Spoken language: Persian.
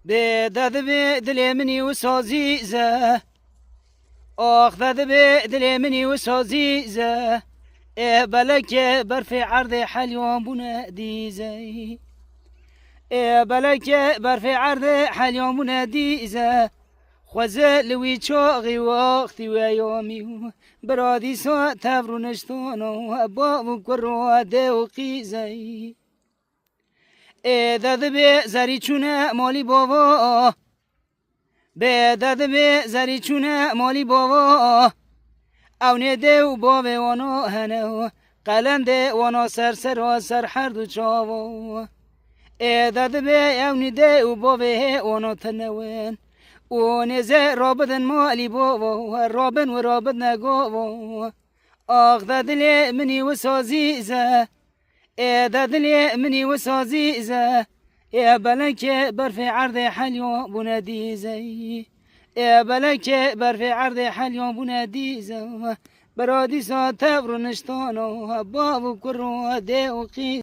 بداد به دل منی و سازیزه آخ داد به دل منی و سازیزه بلک برف عرض حلیوان بونه دیزه بلک برف عرض حلیوان بونه دیزه خوزه لوی چاقی وقتی و یامی برادی سا تفرو نشتانو بابو کرو ده و قیزه داد به زری چونه مالی بابا داد به زری چونه مالی بابا او نده و بابه وانا هنه قلنده وانا سر و سر هر دو چاوا داد به او نده و بابه وانا تنوین و نزه رابطن مالی بابا رابن و رابط نگاوا آخ دادلی منی و سازیزه دادلی منی و سازیزه بلک برف عرض حلیو بندیزه بلک برف عرض حلیو بندیزه برادی سا تفر نشتانو بابو کرو ده و قی